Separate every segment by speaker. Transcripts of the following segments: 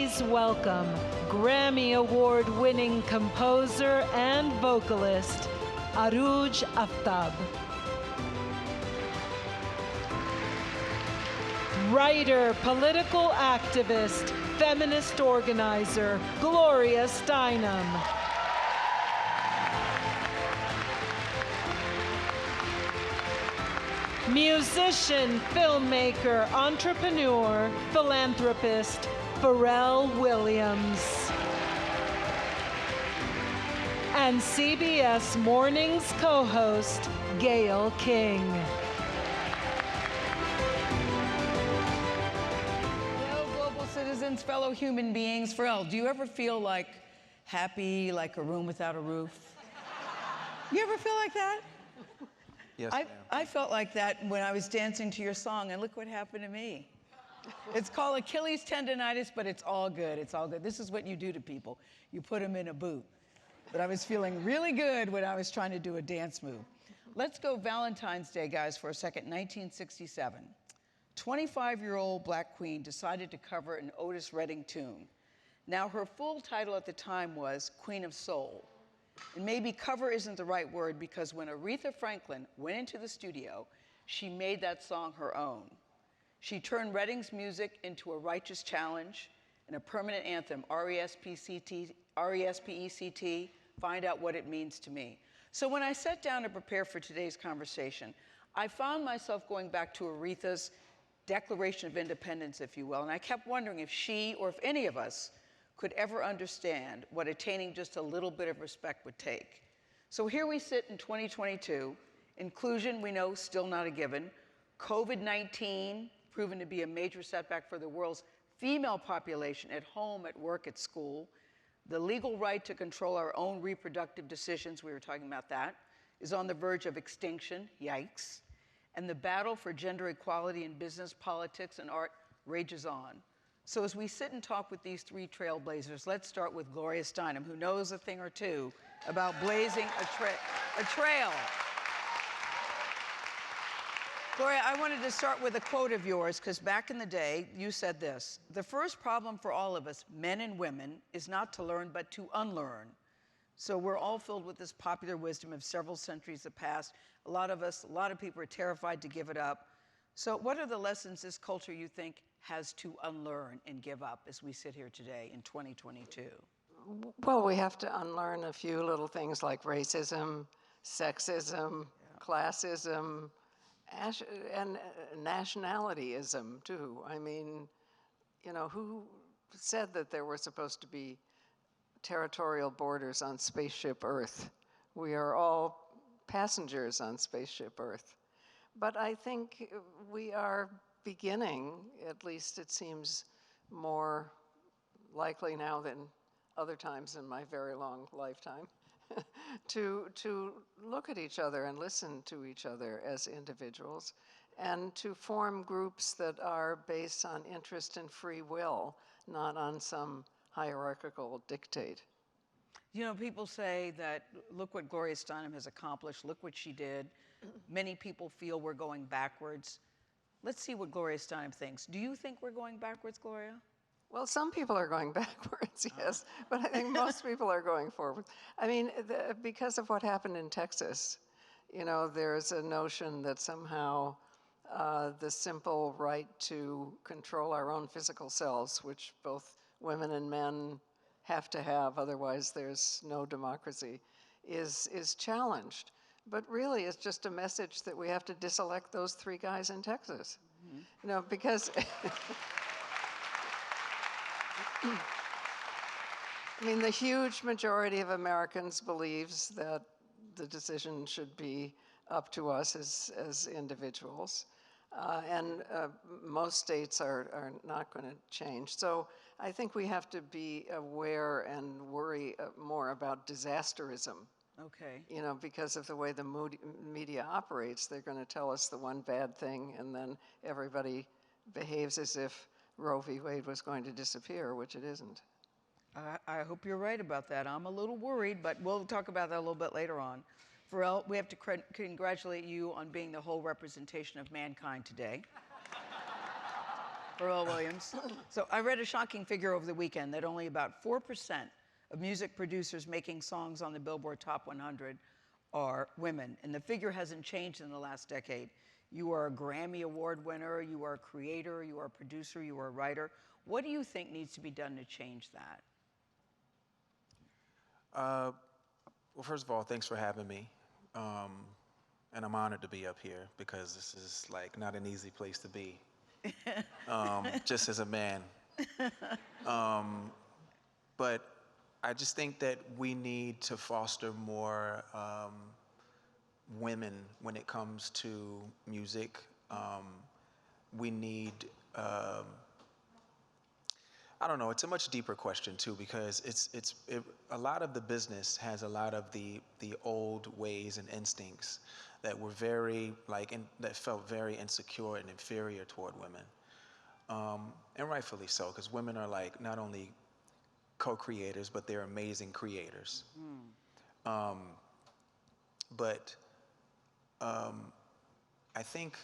Speaker 1: Please welcome Grammy Award-winning composer and vocalist, Arooj Aftab. Writer, political activist, feminist organizer, Gloria Steinem. Musician, filmmaker, entrepreneur, philanthropist, Pharrell Williams. And CBS Mornings co-host, Gayle King.
Speaker 2: Hello, global citizens, fellow human beings. Pharrell, do you ever feel like happy, like a room without a roof? You ever feel like that?
Speaker 3: Yes,
Speaker 2: I felt like that when I was dancing to your song, and look what happened to me. It's called Achilles tendonitis, but it's all good. It's all good. This is what you do to people. You put them in a boot. But I was feeling really good when I was trying to do a dance move. Let's go Valentine's Day, guys, for a second. 1967. 25-year-old Black queen decided to cover an Otis Redding tune. Now, her full title at the time was Queen of Soul. And maybe cover isn't the right word, because when Aretha Franklin went into the studio, she made that song her own. She turned Redding's music into a righteous challenge and a permanent anthem, R-E-S-P-E-C-T, find out what it means to me. So when I sat down to prepare for today's conversation, I found myself going back to Aretha's Declaration of Independence, if you will, and I kept wondering if she, or if any of us, could ever understand what attaining just a little bit of respect would take. So here we sit in 2022, inclusion, we know, still not a given, COVID-19, proven to be a major setback for the world's female population at home, at work, at school. The legal right to control our own reproductive decisions, we were talking about that, is on the verge of extinction, yikes. And the battle for gender equality in business, politics, and art rages on. So as we sit and talk with these three trailblazers, let's start with Gloria Steinem, who knows a thing or two about blazing a trail. Gloria, I wanted to start with a quote of yours, because back in the day, you said this: "The first problem for all of us, men and women, is not to learn, but to unlearn." So we're all filled with this popular wisdom of several centuries of past. A lot of people are terrified to give it up. So what are the lessons this culture, you think, has to unlearn and give up as we sit here today in 2022?
Speaker 4: Well, we have to unlearn a few little things like racism, sexism, classism, and nationalityism, too. I mean, you know, who said that there were supposed to be territorial borders on spaceship Earth? We are all passengers on spaceship Earth. But I think we are beginning, at least it seems more likely now than other times in my very long lifetime, to look at each other and listen to each other as individuals, and to form groups that are based on interest and free will, not on some hierarchical dictate.
Speaker 2: You know, people say that, look what Gloria Steinem has accomplished, look what she did. Many people feel we're going backwards. Let's see what Gloria Steinem thinks. Do you think we're going backwards, Gloria?
Speaker 4: Well, some people are going backwards, yes, but I think most people are going forward. I mean, because of what happened in Texas, you know, there's a notion that somehow the simple right to control our own physical selves, which both women and men have to have, otherwise there's no democracy, is challenged. But really, it's just a message that we have to diselect those three guys in Texas. Mm-hmm. You know, because I mean, the huge majority of Americans believes that the decision should be up to us as individuals. And most states are not going to change. So I think we have to be aware and worry more about disasterism.
Speaker 2: Okay.
Speaker 4: You know, because of the way the media operates, they're going to tell us the one bad thing, and then everybody behaves as if Roe v. Wade was going to disappear, which it isn't.
Speaker 2: I hope you're right about that. I'm a little worried, but we'll talk about that a little bit later on. Pharrell, we have to congratulate you on being the whole representation of mankind today. Pharrell Williams. So I read a shocking figure over the weekend that only about 4% of music producers making songs on the Billboard Top 100 are women. And the figure hasn't changed in the last decade. You are a Grammy Award winner, you are a creator, you are a producer, you are a writer. What do you think needs to be done to change that?
Speaker 3: Well, first of all, thanks for having me. And I'm honored to be up here because this is like not an easy place to be, just as a man. But I just think that we need to foster more women when it comes to music. We need, I don't know, it's a much deeper question too, because a lot of the business has a lot of the old ways and instincts that were very, that felt very insecure and inferior toward women. And rightfully so, because women are like not only co-creators, but they're amazing creators. But I think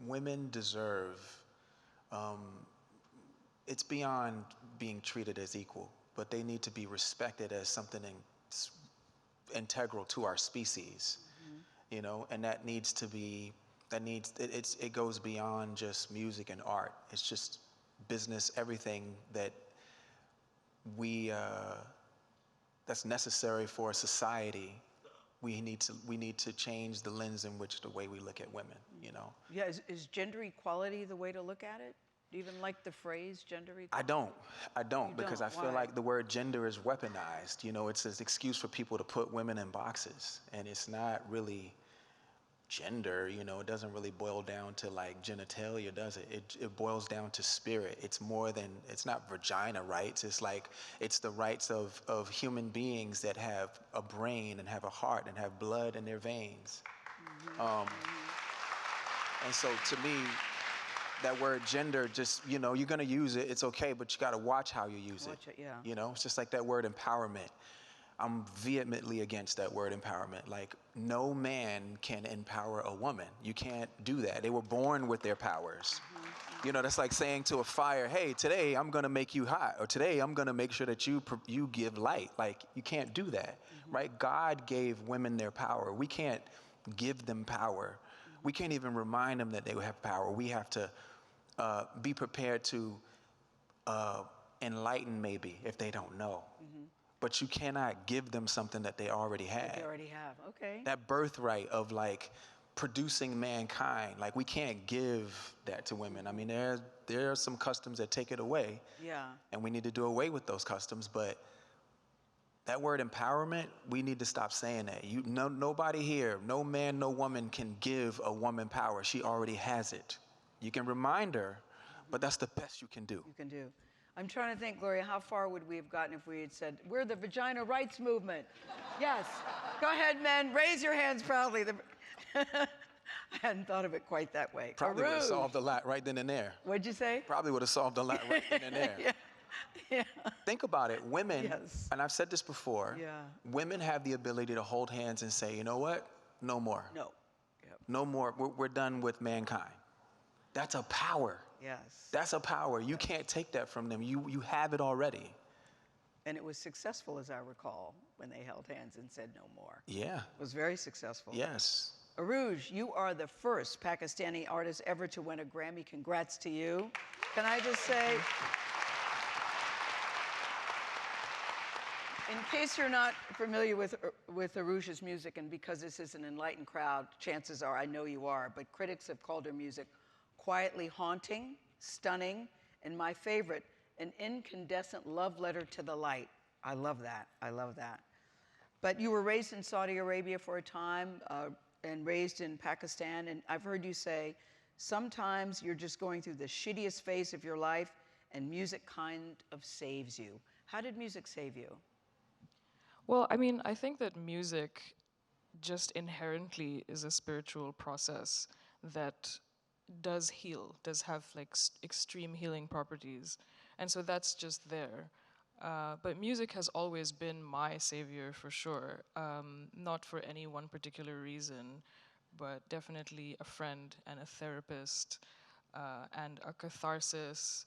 Speaker 3: women deserve, it's beyond being treated as equal, but they need to be respected as something integral to our species, you know, and that needs to be, it goes beyond just music and art. It's just business, everything that that's necessary for a society. We need to change the lens in which the way we look at women, you know?
Speaker 2: Yeah, is gender equality the way to look at it? Do you even like the phrase gender equality?
Speaker 3: I don't, because I feel like the word gender is weaponized. You know, it's an excuse for people to put women in boxes, and it's not really gender, you know. It doesn't really boil down to like genitalia, does it? It boils down to spirit. It's more than, it's not vagina rights. It's like, it's the rights of human beings that have a brain and have a heart and have blood in their veins. And so to me, that word gender, just, you know, you're gonna use it, it's okay, but you gotta watch how you use it.
Speaker 2: Watch it, yeah.
Speaker 3: You know, it's just like that word empowerment. I'm vehemently against that word empowerment. Like, no man can empower a woman. You can't do that. They were born with their powers. You know, that's like saying to a fire, hey, today I'm gonna make you hot, or today I'm gonna make sure that you give light. Like, you can't do that, right? God gave women their power. We can't give them power. We can't even remind them that they have power. We have to be prepared to enlighten maybe if they don't know. But you cannot give them something that they already have.
Speaker 2: They already have, okay.
Speaker 3: That birthright of like producing mankind, like we can't give that to women. I mean, there are some customs that take it away.
Speaker 2: Yeah.
Speaker 3: And we need to do away with those customs, but that word empowerment, we need to stop saying that. Nobody here, no man, no woman can give a woman power. She already has it. You can remind her, but that's the best you can do.
Speaker 2: You can do. I'm trying to think, Gloria, how far would we have gotten if we had said, we're the vagina rights movement? Yes. Go ahead, men. Raise your hands proudly. I hadn't thought of it quite that way.
Speaker 3: Probably would have
Speaker 2: Arooj.
Speaker 3: solved a lot right then and there.
Speaker 2: What'd you say?
Speaker 3: Probably would have solved a lot right then and there.
Speaker 2: Yeah. Yeah.
Speaker 3: Think about it. Women,
Speaker 2: Yes.
Speaker 3: and I've said this before,
Speaker 2: Yeah.
Speaker 3: women have the ability to hold hands and say, you know what? No more.
Speaker 2: No. Yep.
Speaker 3: No more. We're done with mankind. That's a power.
Speaker 2: Yes.
Speaker 3: That's a power. You can't take that from them. You have it already.
Speaker 2: And it was successful, as I recall, when they held hands and said no more.
Speaker 3: Yeah.
Speaker 2: It was very successful.
Speaker 3: Yes.
Speaker 2: Arooj, you are the first Pakistani artist ever to win a Grammy. Congrats to you. Can I just say, in case you're not familiar with Arooj's music, and because this is an enlightened crowd, chances are I know you are, but critics have called her music quietly haunting, stunning, and my favorite, an incandescent love letter to the light. I love that. I love that. But you were raised in Saudi Arabia for a time and raised in Pakistan, and I've heard you say sometimes you're just going through the shittiest phase of your life and music kind of saves you. How did music save you?
Speaker 5: Well, I mean, I think that music just inherently is a spiritual process that does heal, does have like extreme healing properties. And so that's just there. But music has always been my savior for sure, not for any one particular reason, but definitely a friend and a therapist and a catharsis.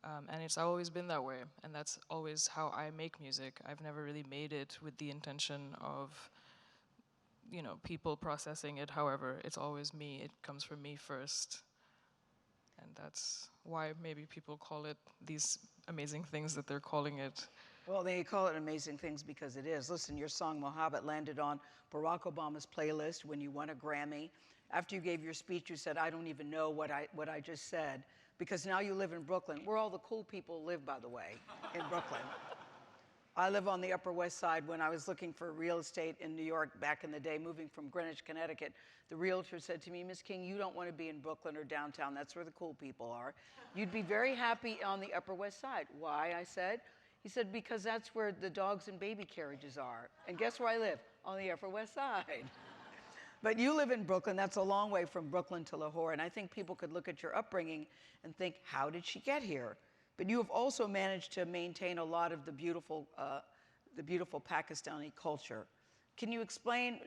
Speaker 5: And it's always been that way, and that's always how I make music. I've never really made it with the intention of, people processing it. However, it's always me. It comes from me first. And that's why maybe people call it these amazing things that they're calling it.
Speaker 2: Well, they call it amazing things because it is. Listen, your song Mohabbat landed on Barack Obama's playlist when you won a Grammy. After you gave your speech, you said, I don't even know what I just said, because now you live in Brooklyn, where all the cool people live, by the way, in Brooklyn. I live on the Upper West Side. When I was looking for real estate in New York back in the day, moving from Greenwich, Connecticut, the realtor said to me, Miss King, you don't want to be in Brooklyn or downtown. That's where the cool people are. You'd be very happy on the Upper West Side. Why, I said. He said, because that's where the dogs and baby carriages are. And guess where I live? On the Upper West Side. But you live in Brooklyn. That's a long way from Brooklyn to Lahore. And I think people could look at your upbringing and think, how did she get here? But you have also managed to maintain a lot of the beautiful Pakistani culture. Can you explain,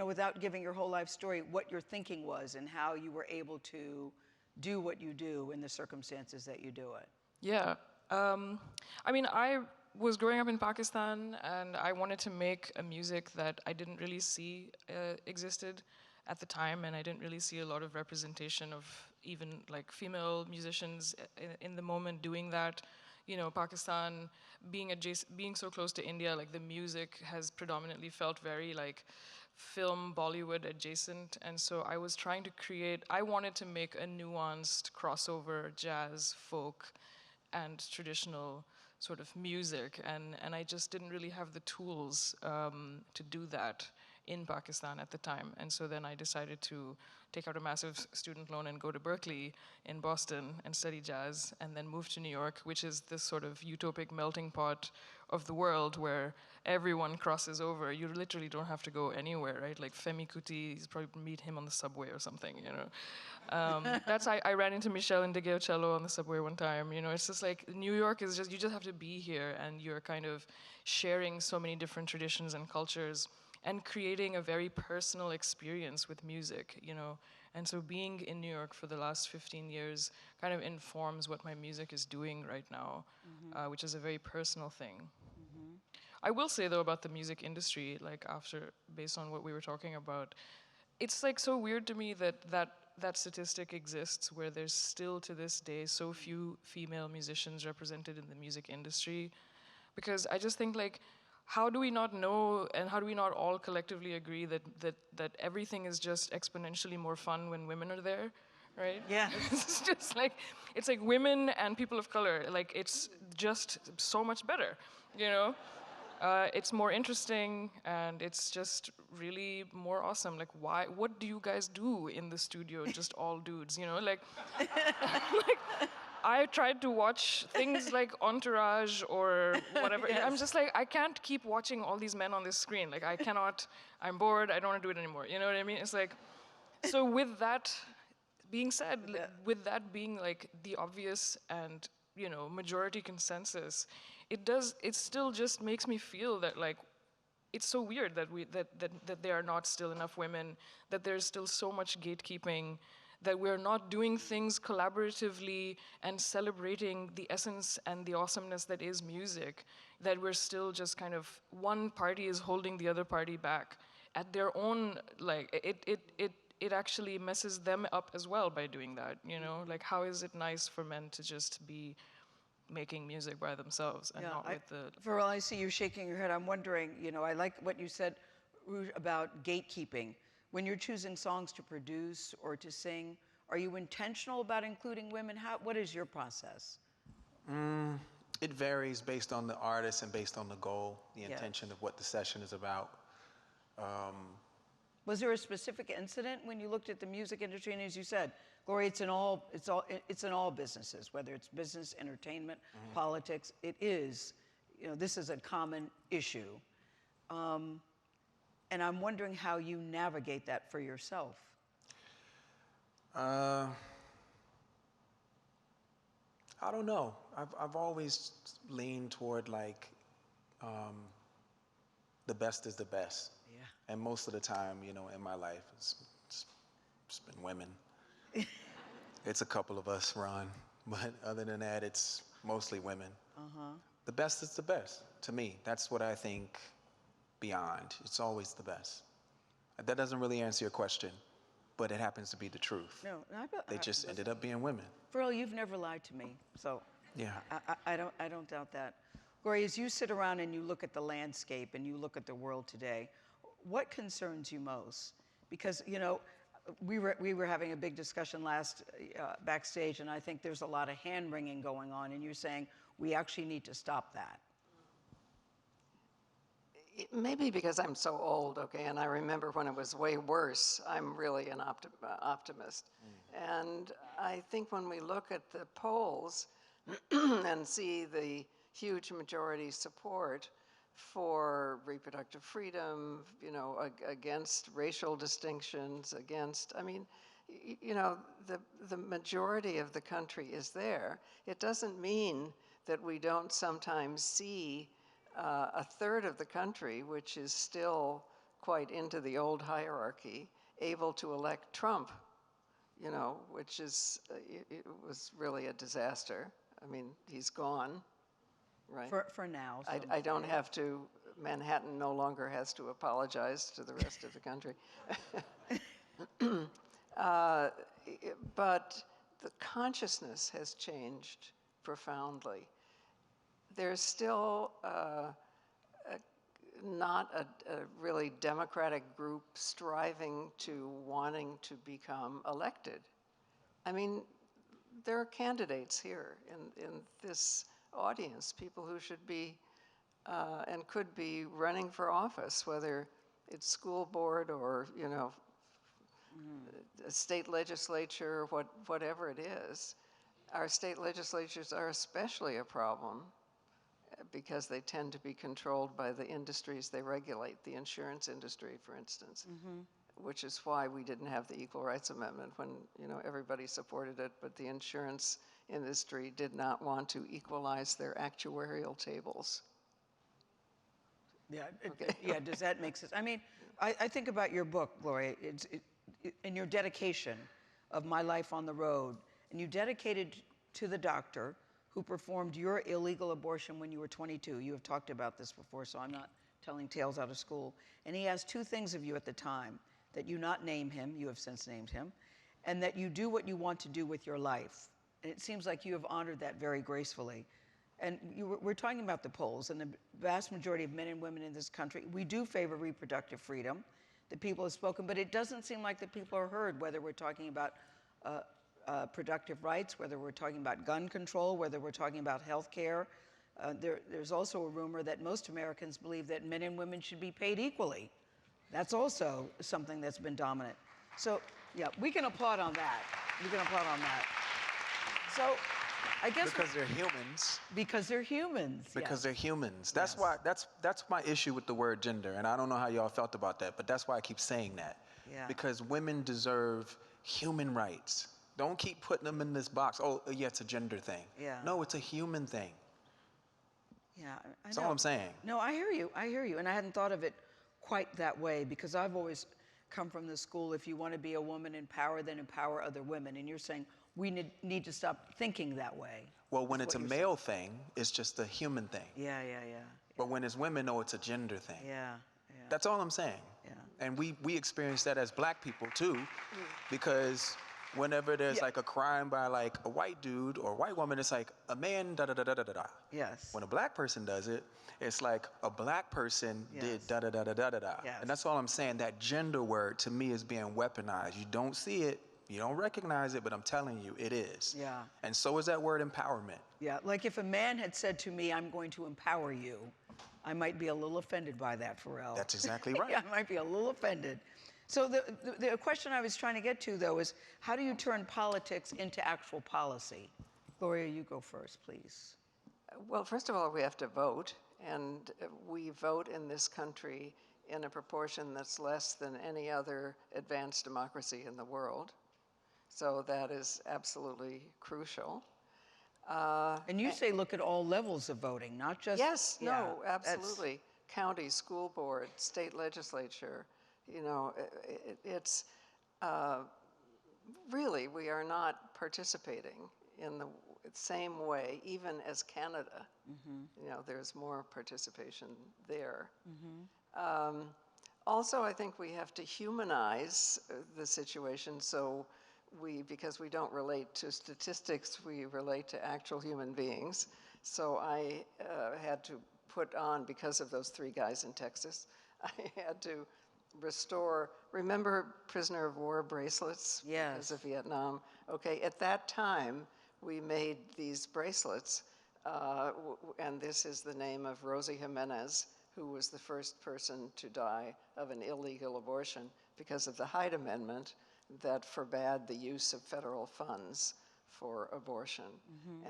Speaker 2: without giving your whole life story, what your thinking was and how you were able to do what you do in the circumstances that you do it?
Speaker 5: Yeah. I was growing up in Pakistan, and I wanted to make a music that I didn't really see existed at the time, and I didn't really see a lot of representation of even like female musicians in the moment doing that. Pakistan being so close to India, like the music has predominantly felt very like film Bollywood adjacent, and so I was trying to I wanted to make a nuanced crossover jazz, folk, and traditional sort of music, and I just didn't really have the tools to do that in Pakistan at the time. And so then I decided to take out a massive student loan and go to Berkeley in Boston and study jazz, and then move to New York, which is this sort of utopic melting pot of the world where everyone crosses over. You literally don't have to go anywhere, right? Like Femi Kuti, you probably meet him on the subway or something, I ran into Michelle and DeGeo Cello on the subway one time. It's just like New York is you just have to be here, and you're kind of sharing so many different traditions and cultures and creating a very personal experience with music, And so being in New York for the last 15 years kind of informs what my music is doing right now, which is a very personal thing. I will say, though, about the music industry, like based on what we were talking about, it's like so weird to me that statistic exists where there's still to this day so few female musicians represented in the music industry. Because I just think like, how do we not know, and how do we not all collectively agree that everything is just exponentially more fun when women are there, right?
Speaker 2: Yeah.
Speaker 5: It's just like, it's like women and people of color, like it's just so much better, It's more interesting, and it's just really more awesome. Like, what do you guys do in the studio? Just all dudes, like, I tried to watch things like Entourage or whatever. Yes. I'm just like, I can't keep watching all these men on this screen. Like, I cannot, I'm bored, I don't want to do it anymore. You know what I mean? It's like, so with that being said, with that being like the obvious and, majority consensus, it still just makes me feel that like, it's so weird that there are not still enough women, that there's still so much gatekeeping, that we're not doing things collaboratively and celebrating the essence and the awesomeness that is music, that we're still just kind of, one party is holding the other party back at their own, like, it actually messes them up as well by doing that, Like, how is it nice for men to just be making music by themselves and not with the...
Speaker 2: Pharrell, I see you shaking your head. I'm wondering, I like what you said, Arooj, about gatekeeping. When you're choosing songs to produce or to sing, are you intentional about including women? What is your process?
Speaker 3: It varies based on the artist and based on the goal, the intention of what the session is about.
Speaker 2: Was there a specific incident when you looked at the music industry? And as you said, Gloria, it's in all businesses, whether it's business, entertainment, politics. It is, this is a common issue. And I'm wondering how you navigate that for yourself.
Speaker 3: I don't know. I've always leaned toward like the best is the best. Yeah. And most of the time, in my life, it's It's been women. It's a couple of us, Ron, but other than that, it's mostly women. The best is the best, to me. That's what I think beyond. It's always the best. That doesn't really answer your question, but it happens to be the truth.
Speaker 2: No,
Speaker 3: They just ended up being women.
Speaker 2: Pharrell, you've never lied to me, so
Speaker 3: Yeah.
Speaker 2: I don't doubt that. Gloria, as you sit around and you look at the landscape and you look at the world today, what concerns you most? Because, you know, we were having a big discussion last backstage, and I think there's a lot of hand-wringing going on, and you're saying we actually need to stop that.
Speaker 4: Maybe because I'm so old, okay, and I remember when it was way worse. I'm really an optimist. And I think when we look at the polls and see the huge majority support for reproductive freedom, you know, against racial distinctions, against, I mean, you know, the majority of the country is there. It doesn't mean that we don't sometimes see a third of the country, which is still quite into the old hierarchy, able to elect Trump, you know, which is, it was really a disaster. I mean, he's gone, right?
Speaker 2: For now. So
Speaker 4: I don't have to, Manhattan no longer has to apologize to the rest of the country. But the consciousness has changed profoundly. There's still not a really democratic group striving to wanting to become elected. I mean, there are candidates here in this audience, people who should be and could be running for office, whether it's school board or, you know, a state legislature, whatever it is. Our state legislatures are especially a problem because they tend to be controlled by the industries they regulate, the insurance industry, for instance, which is why we didn't have the Equal Rights Amendment when, you know, everybody supported it, but the insurance industry did not want to equalize their actuarial tables.
Speaker 2: Yeah,
Speaker 4: Okay.
Speaker 2: yeah, does that make sense? I mean, I think about your book, Gloria, and your dedication of My Life on the Road, and you dedicated to the doctor who performed your illegal abortion when you were 22. You have talked about this before, so I'm not telling tales out of school. And he asked two things of you at the time, that you not name him, you have since named him, and that you do what you want to do with your life. And it seems like you have honored that very gracefully. And we're talking about the polls, and the vast majority of men and women in this country, we do favor reproductive freedom. The people have spoken, but it doesn't seem like the people are heard, whether we're talking about productive rights, whether we're talking about gun control, whether we're talking about health care. There's also a rumor that most Americans believe that men and women should be paid equally. That's also something that's been dominant. So, yeah, we can applaud on that. We can applaud on that. So, I guess
Speaker 3: because they're humans.
Speaker 2: Because they're humans.
Speaker 3: Because
Speaker 2: yes.
Speaker 3: they're humans. That's
Speaker 2: Yes.
Speaker 3: why. That's my issue with the word gender, and I don't know how y'all felt about that, but that's why I keep saying that.
Speaker 2: Yeah.
Speaker 3: Because women deserve human rights. Don't keep putting them in this box. Oh, yeah, it's a gender thing.
Speaker 2: Yeah.
Speaker 3: No, it's a human thing.
Speaker 2: Yeah, I
Speaker 3: That's
Speaker 2: know.
Speaker 3: all I'm saying.
Speaker 2: No, I hear you. I hear you. And I hadn't thought of it quite that way, because I've always come from the school, if you want to be a woman in power, then empower other women. And you're saying we need to stop thinking that way.
Speaker 3: Well, when it's a male thing, it's just a human thing.
Speaker 2: Yeah.
Speaker 3: But when it's women, no, it's a gender thing.
Speaker 2: Yeah.
Speaker 3: That's all I'm saying.
Speaker 2: Yeah.
Speaker 3: And we experience that as black people too, because whenever there's like a crime by like a white dude or a white woman, it's like a man, da da da da da da.
Speaker 2: Yes.
Speaker 3: When a black person does it, it's like a black person did
Speaker 2: Yes.
Speaker 3: da da da da da da da.
Speaker 2: Yes.
Speaker 3: And that's all I'm saying. That gender word to me is being weaponized. You don't see it, you don't recognize it, but I'm telling you, it is.
Speaker 2: Yeah.
Speaker 3: And so is that word empowerment.
Speaker 2: Yeah, like if a man had said to me, I'm going to empower you, I might be a little offended by that, Pharrell.
Speaker 3: That's exactly right.
Speaker 2: Yeah, I might be a little offended. So the question I was trying to get to, though, is how do you turn politics into actual policy? Gloria, you go first, please.
Speaker 4: Well, first of all, we have to vote, and we vote in this country in a proportion that's less than any other advanced democracy in the world. So that is absolutely crucial.
Speaker 2: And you say look at all levels of voting, not just...
Speaker 4: Yes,
Speaker 2: yeah,
Speaker 4: no, absolutely. County, school board, state legislature, you know, it's really, we are not participating in the same way, even as Canada. You know, there's more participation there. Also, I think we have to humanize the situation, so because we don't relate to statistics, we relate to actual human beings. So I had to put on, because of those 3 guys in Texas, I had to restore, remember prisoner of war bracelets?
Speaker 2: Yes.
Speaker 4: Because of Vietnam. Okay, at that time, we made these bracelets, and this is the name of Rosie Jimenez, who was the first person to die of an illegal abortion because of the Hyde Amendment that forbade the use of federal funds for abortion.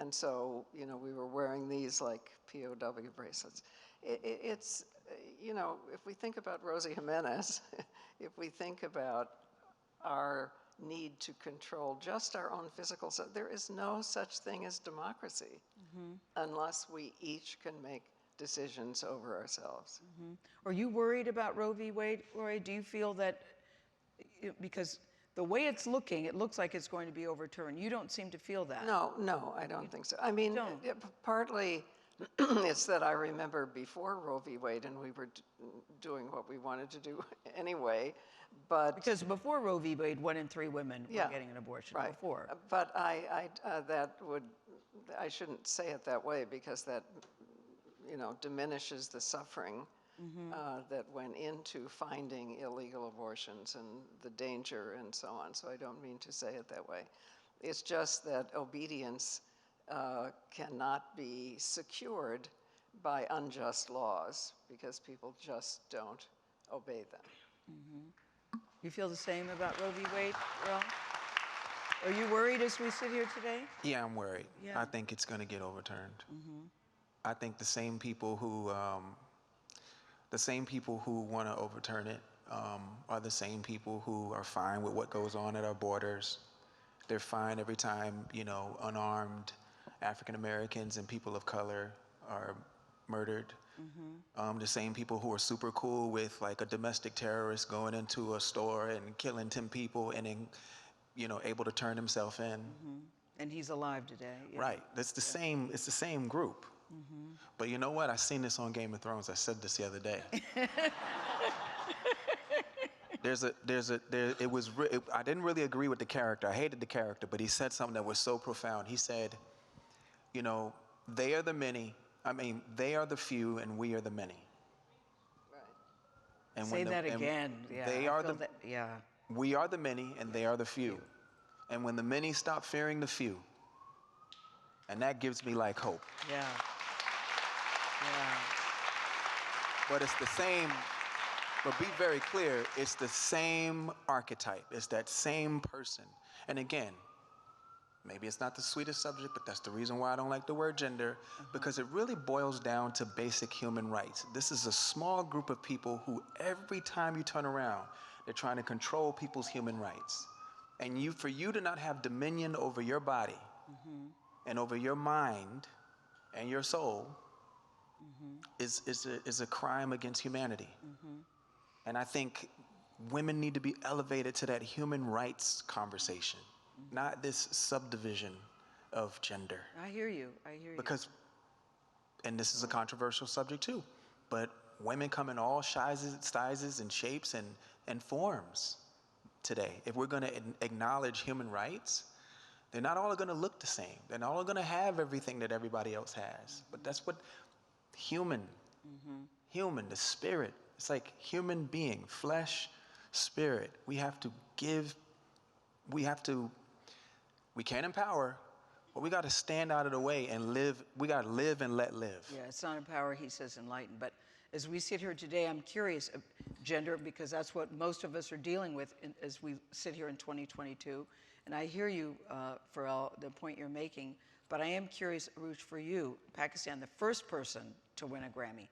Speaker 4: And so, you know, we were wearing these like POW bracelets. It's, you know, if we think about Rosie Jimenez, if we think about our need to control just our own physical self, there is no such thing as democracy unless we each can make decisions over ourselves.
Speaker 2: Are you worried about Roe v. Wade, Gloria? Do you feel that, because the way it's looking, it looks like it's going to be overturned. You don't seem to feel that.
Speaker 4: No, I don't think so. I mean, partly it's that I remember before Roe v. Wade, and we were doing what we wanted to do anyway, but...
Speaker 2: Because before Roe v. Wade, 1 in 3 women were getting an abortion.
Speaker 4: Right.
Speaker 2: Before.
Speaker 4: But I shouldn't say it that way, because that, you know, diminishes the suffering that went into finding illegal abortions and the danger and so on. So I don't mean to say it that way. It's just that obedience cannot be secured by unjust laws, because people just don't obey them.
Speaker 2: You feel the same about Roe v. Wade, Pharrell? Are you worried as we sit here today?
Speaker 3: Yeah, I'm worried.
Speaker 2: Yeah.
Speaker 3: I think it's going to get overturned. I think the same people who want to overturn it are the same people who are fine with what goes on at our borders. They're fine every time, you know, unarmed African Americans and people of color are murdered. The same people who are super cool with like a domestic terrorist going into a store and killing 10 people and then, you know, able to turn himself in.
Speaker 2: And he's alive today. Yeah.
Speaker 3: Right. It's the same group. But you know what? I seen this on Game of Thrones. I said this the other day. I didn't really agree with the character. I hated the character, but he said something that was so profound. He said, you know, they are the few and we are the many. And
Speaker 2: Say that again. Yeah.
Speaker 3: We are the many and they are the few. And when the many stop fearing the few, and that gives me like hope.
Speaker 2: Yeah.
Speaker 3: But it's the same, but be very clear, it's the same archetype. It's that same person. And again, maybe it's not the sweetest subject, but that's the reason why I don't like the word gender, because it really boils down to basic human rights. This is a small group of people who every time you turn around, they're trying to control people's human rights. And for you to not have dominion over your body and over your mind and your soul is a crime against humanity. And I think women need to be elevated to that human rights conversation, not this subdivision of gender.
Speaker 2: I hear you.
Speaker 3: Because, and this is a controversial subject too, but women come in all sizes and shapes and forms today. If we're going to acknowledge human rights, they're not all going to look the same. They're not all going to have everything that everybody else has. But that's what human, the spirit, it's like human being, flesh, spirit. We can't empower, but we got to stand out of the way and live. We got to live and let live.
Speaker 2: Yeah, it's not empower, he says enlighten. But as we sit here today, I'm curious, gender, because that's what most of us are dealing with as we sit here in 2022. And I hear you, Pharrell, the point you're making, but I am curious, Arooj, for you, Pakistan, the first person to win a Grammy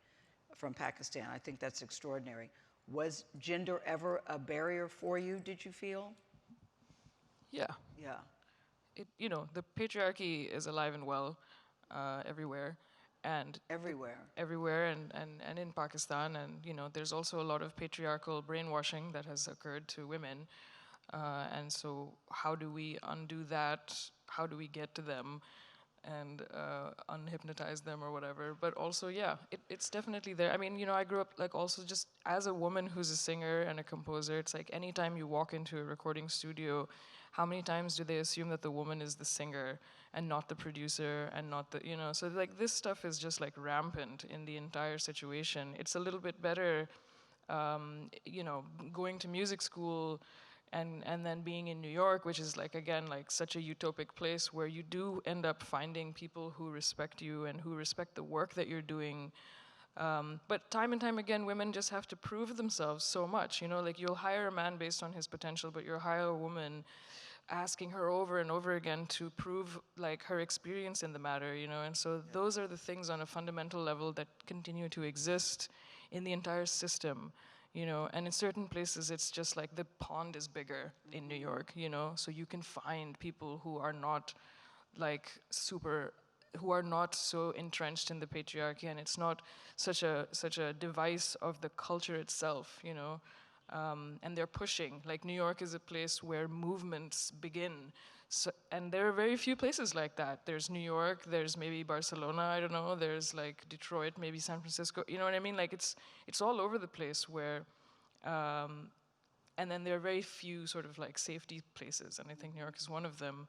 Speaker 2: from Pakistan, I think that's extraordinary. Was gender ever a barrier for you, did you feel?
Speaker 5: Yeah.
Speaker 2: Yeah.
Speaker 5: You know, the patriarchy is alive and well everywhere. And
Speaker 2: everywhere
Speaker 5: and in Pakistan, and you know, there's also a lot of patriarchal brainwashing that has occurred to women. And so how do we undo that? How do we get to them and unhypnotize them or whatever? But also, yeah, it's definitely there. I mean, I grew up like also just as a woman who's a singer and a composer, it's like anytime you walk into a recording studio, how many times do they assume that the woman is the singer and not the producer and not the, so like this stuff is just like rampant in the entire situation. It's a little bit better, going to music school and then being in New York, which is like, again, like such a utopic place where you do end up finding people who respect you and who respect the work that you're doing. But time and time again, women just have to prove themselves so much, like you'll hire a man based on his potential, but you'll hire a woman asking her over and over again to prove like her experience in the matter, and so those are the things on a fundamental level that continue to exist in the entire system. And in certain places it's just like the pond is bigger in New York, so you can find people who are not like who are not so entrenched in the patriarchy, and it's not such a device of the culture itself, and they're pushing. Like New York is a place where movements begin. So, and there are very few places like that. There's New York, there's maybe Barcelona, I don't know, there's like Detroit, maybe San Francisco, you know what I mean? Like it's all over the place where, and then there are very few sort of like safety places, and I think New York is one of them,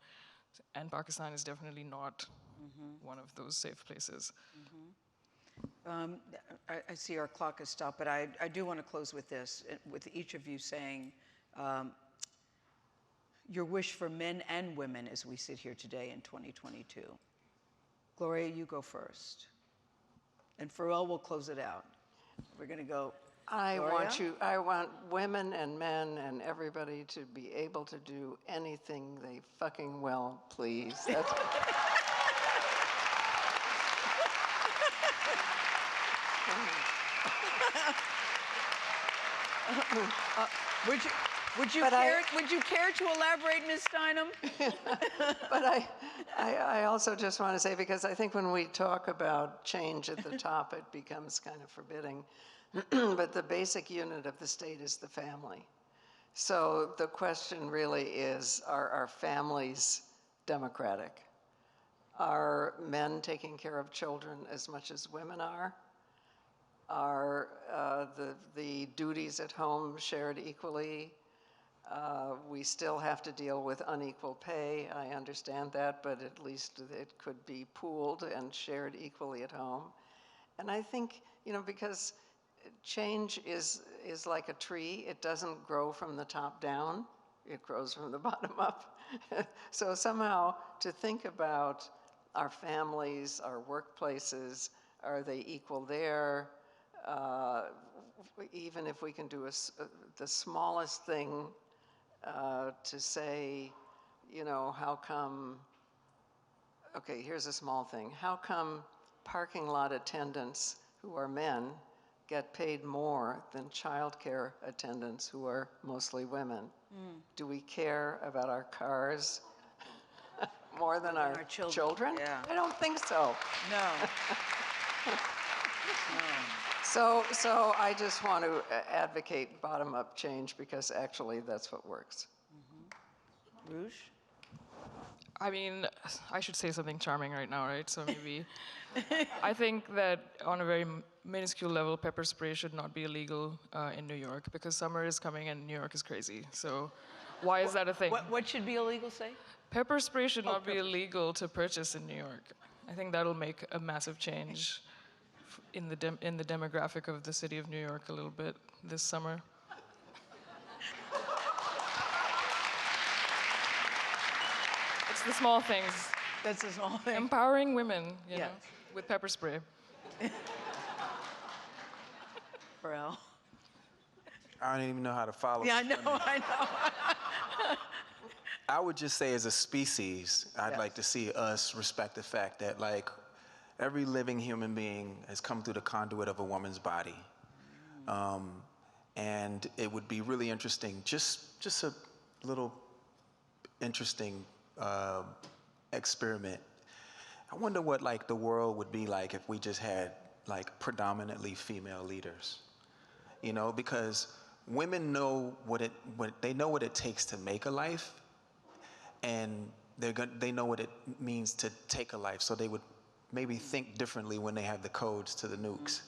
Speaker 5: and Pakistan is definitely not one of those safe places.
Speaker 2: I see our clock has stopped, but I do want to close with this, with each of you saying, your wish for men and women as we sit here today in 2022. Gloria, you go first. And Pharrell will close it out. We're going to go.
Speaker 4: I
Speaker 2: Gloria?
Speaker 4: want women and men and everybody to be able to do anything they fucking will, please. That's
Speaker 2: Would you care to elaborate, Ms. Steinem?
Speaker 4: But I also just want to say, because I think when we talk about change at the top, it becomes kind of forbidding. But the basic unit of the state is the family. So the question really is, are our families democratic? Are men taking care of children as much as women are? Are the duties at home shared equally? We still have to deal with unequal pay. I understand that, but at least it could be pooled and shared equally at home. And I think, because change is like a tree. It doesn't grow from the top down. It grows from the bottom up. So somehow to think about our families, our workplaces, are they equal there? Even if we can do the smallest thing to say, how come, okay, here's a small thing. How come parking lot attendants who are men get paid more than childcare attendants who are mostly women? Do we care about our cars more than our children?
Speaker 2: Yeah.
Speaker 4: I don't think so.
Speaker 2: No.
Speaker 4: So I just want to advocate bottom-up change, because actually that's what works.
Speaker 2: Arooj?
Speaker 5: I mean, I should say something charming right now, right? So maybe, I think that on a very minuscule level, pepper spray should not be illegal in New York, because summer is coming and New York is crazy. So why is that a thing?
Speaker 2: What should be illegal, say?
Speaker 5: Pepper spray should not be illegal to purchase in New York. I think that'll make a massive change in the demographic of the city of New York a little bit this summer. It's the small things.
Speaker 2: That's a small thing.
Speaker 5: Empowering women, you
Speaker 2: Yes.
Speaker 5: know, with pepper spray.
Speaker 2: Pharrell?
Speaker 3: I don't even know how to follow.
Speaker 2: Yeah, I know.
Speaker 3: I would just say, as a species, I'd
Speaker 2: Yes.
Speaker 3: like to see us respect the fact that, like, every living human being has come through the conduit of a woman's body. And it would be really interesting, just a little interesting experiment. I wonder what, like, the world would be like if we just had, like, predominantly female leaders. Because women know they know what it takes to make a life, and they know what it means to take a life. So they would maybe think differently when they have the codes to the nukes.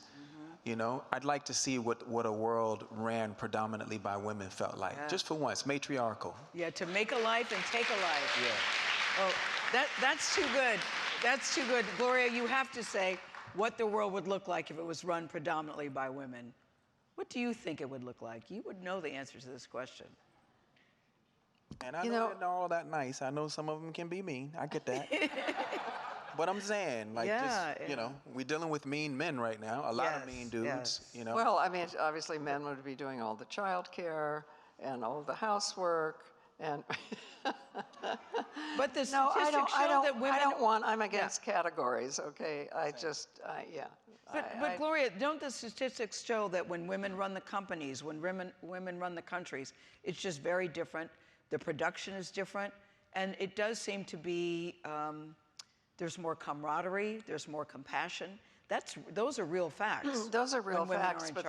Speaker 3: You know, I'd like to see what a world ran predominantly by women felt like, just for once, matriarchal.
Speaker 2: Yeah, to make a life and take a life.
Speaker 3: Yeah.
Speaker 2: Oh, that's too good. That's too good. Gloria, you have to say what the world would look like if it was run predominantly by women. What do you think it would look like? You would know the answer to this question.
Speaker 3: And I know they're not all that nice. I know some of them can be mean. I get that. But I'm saying, like, you know, we're dealing with mean men right now. A lot of mean dudes, you know.
Speaker 4: Well, I mean, obviously men would be doing all the child care and all the housework and...
Speaker 2: But the statistics show that women...
Speaker 4: I'm against categories, okay?
Speaker 2: But Gloria, don't the statistics show that when women run the companies, when women run the countries, it's just very different. The production is different. And it does seem to be... there's more camaraderie, there's more compassion. Those are real facts.
Speaker 4: Those are real facts,
Speaker 2: but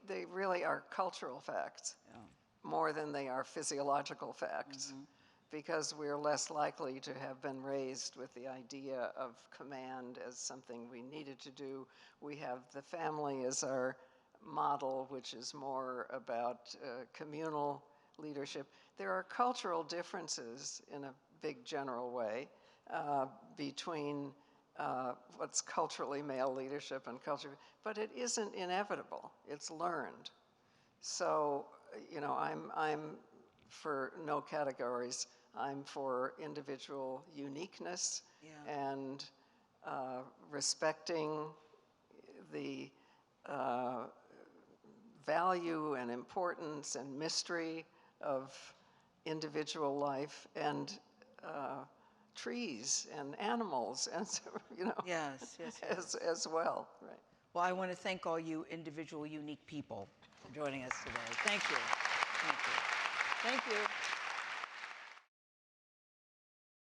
Speaker 4: they really are cultural facts more than they are physiological facts, because we're less likely to have been raised with the idea of command as something we needed to do. We have the family as our model, which is more about communal leadership. There are cultural differences in a big general way between what's culturally male leadership and culture, but it isn't inevitable. It's learned. So, you know, I'm for no categories. I'm for individual uniqueness and respecting the value and importance and mystery of individual life and trees and animals, and so, you know, as well. Right.
Speaker 2: Well, I want to thank all you individual, unique people for joining us today. Thank you. Thank you. Thank you.